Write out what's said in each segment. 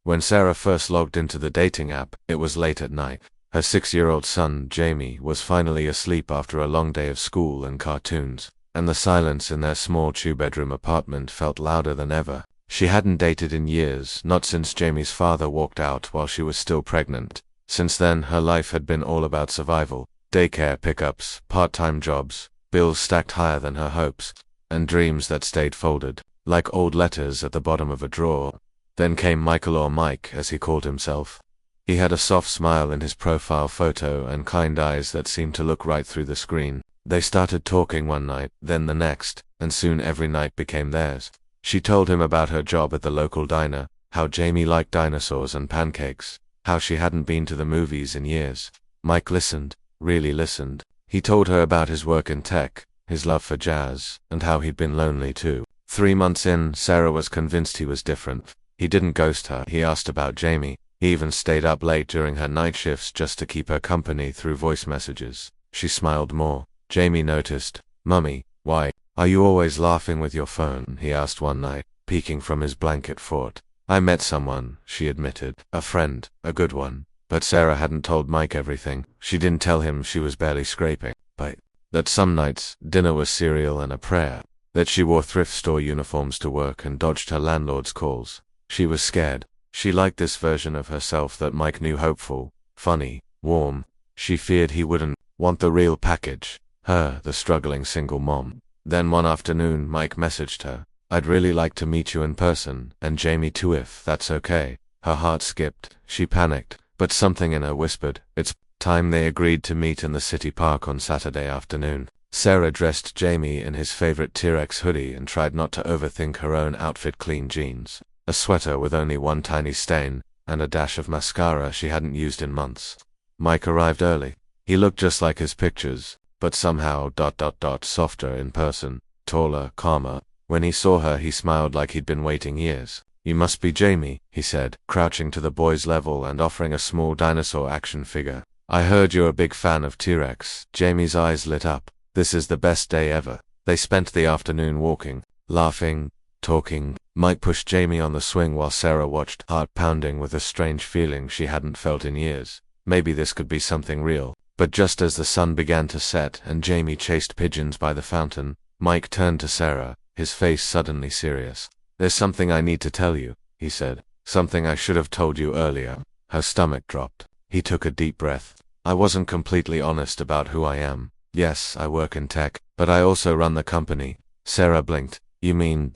When Sarah first logged into the dating app, it was late at night. Her 6-year-old son, Jamie, was finally asleep after a long day of school and cartoons, and the silence in their small two-bedroom apartment felt louder than ever. She hadn't dated in years, not since Jamie's father walked out while she was still pregnant. Since then, her life had been all about survival. Daycare pickups, part-time jobs, bills stacked higher than her hopes, and dreams that stayed folded, like old letters at the bottom of a drawer. Then came Michael, or Mike, as he called himself. He had a soft smile in his profile photo and kind eyes that seemed to look right through the screen. They started talking one night, then the next, and soon every night became theirs. She told him about her job at the local diner, how Jamie liked dinosaurs and pancakes, how she hadn't been to the movies in years. Mike listened, really listened. He told her about his work in tech, his love for jazz, and how he'd been lonely too. 3 months in, Sarah was convinced he was different. He didn't ghost her. He asked about Jamie. He even stayed up late during her night shifts just to keep her company through voice messages. She smiled more. Jamie noticed. "Mummy, why are you always laughing with your phone?" he asked one night, peeking from his blanket fort. "I met someone," she admitted. "A friend, a good one." But Sarah hadn't told Mike everything. She didn't tell him she was barely scraping by. That some nights, dinner was cereal and a prayer. That she wore thrift store uniforms to work and dodged her landlord's calls. She was scared. She liked this version of herself that Mike knew: hopeful, funny, warm. She feared he wouldn't want the real package. Her, the struggling single mom. Then one afternoon, Mike messaged her. "I'd really like to meet you in person, and Jamie too, if that's okay." Her heart skipped. She panicked, but something in her whispered, "It's time." They agreed to meet in the city park on Saturday afternoon. Sarah dressed Jamie in his favorite T-Rex hoodie and tried not to overthink her own outfit: clean jeans, a sweater with only one tiny stain, and a dash of mascara she hadn't used in months. Mike arrived early. He looked just like his pictures, but somehow ... softer in person, taller, calmer. When he saw her, he smiled like he'd been waiting years. "You must be Jamie," he said, crouching to the boy's level and offering a small dinosaur action figure. "I heard you're a big fan of T-Rex." Jamie's eyes lit up. "This is the best day ever." They spent the afternoon walking, laughing, talking. Mike pushed Jamie on the swing while Sarah watched, heart pounding with a strange feeling she hadn't felt in years. Maybe this could be something real. But just as the sun began to set and Jamie chased pigeons by the fountain, Mike turned to Sarah, his face suddenly serious. "There's something I need to tell you," he said. "Something I should have told you earlier." Her stomach dropped. He took a deep breath. "I wasn't completely honest about who I am. Yes, I work in tech, but I also run the company." Sarah blinked. "You mean ...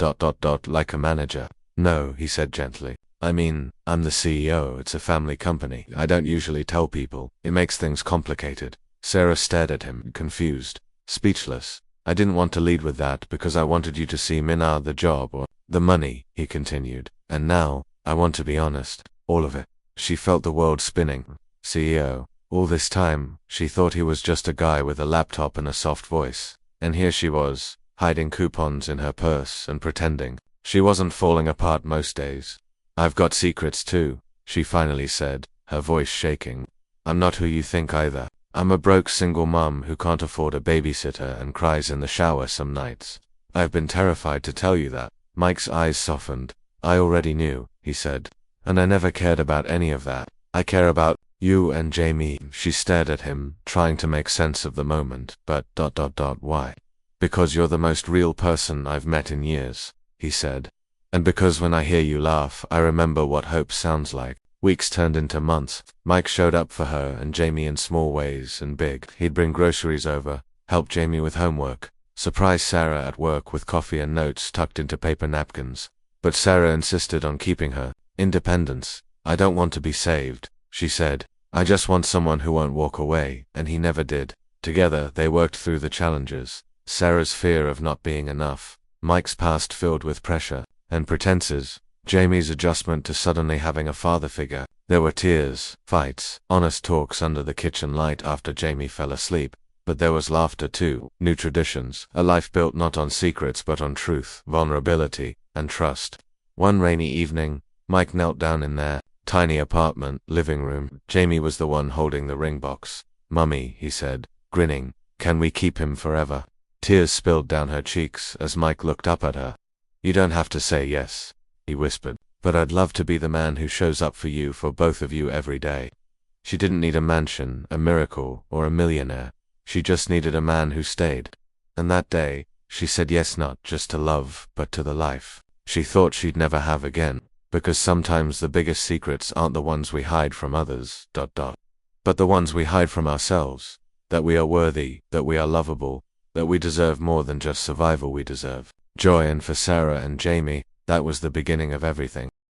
like a manager?" "No," he said gently. "I mean, I'm the CEO. It's a family company. I don't usually tell people. It makes things complicated." Sarah stared at him, confused, speechless. "I didn't want to lead with that because I wanted you to see Minard the job or the money," he continued. "And now, I want to be honest. All of it." She felt the world spinning. CEO. All this time, she thought he was just a guy with a laptop and a soft voice. And here she was, hiding coupons in her purse and pretending. She wasn't falling apart most days. "I've got secrets too," she finally said, her voice shaking. "I'm not who you think either. I'm a broke single mom who can't afford a babysitter and cries in the shower some nights. I've been terrified to tell you that." Mike's eyes softened. "I already knew," he said. "And I never cared about any of that. I care about you and Jamie." She stared at him, trying to make sense of the moment. "But ... why?" "Because you're the most real person I've met in years," he said. "And because when I hear you laugh, I remember what hope sounds like." Weeks turned into months. Mike showed up for her and Jamie in small ways and big. He'd bring groceries over, help Jamie with homework, surprise Sarah at work with coffee and notes tucked into paper napkins. But Sarah insisted on keeping her independence. "I don't want to be saved," she said. "I just want someone who won't walk away," and he never did. Together, they worked through the challenges. Sarah's fear of not being enough, Mike's past filled with pressure and pretenses, Jamie's adjustment to suddenly having a father figure. There were tears, fights, honest talks under the kitchen light after Jamie fell asleep. But there was laughter too, new traditions, a life built not on secrets but on truth, vulnerability, and trust. One rainy evening, Mike knelt down in their tiny apartment living room. Jamie was the one holding the ring box. "Mummy," he said, grinning, "can we keep him forever?" Tears spilled down her cheeks as Mike looked up at her. "You don't have to say yes," he whispered. But I'd love to be the man who shows up for you, for both of you every day. She didn't need a mansion, a miracle, or a millionaire. She just needed a man who stayed. And that day, she said yes, not just to love, but to the life she thought she'd never have again. Because sometimes the biggest secrets aren't the ones we hide from others, but the ones we hide from ourselves. That we are worthy, that we are lovable, that we deserve more than just survival, we deserve joy. And for Sarah and Jamie, that was the beginning of everything.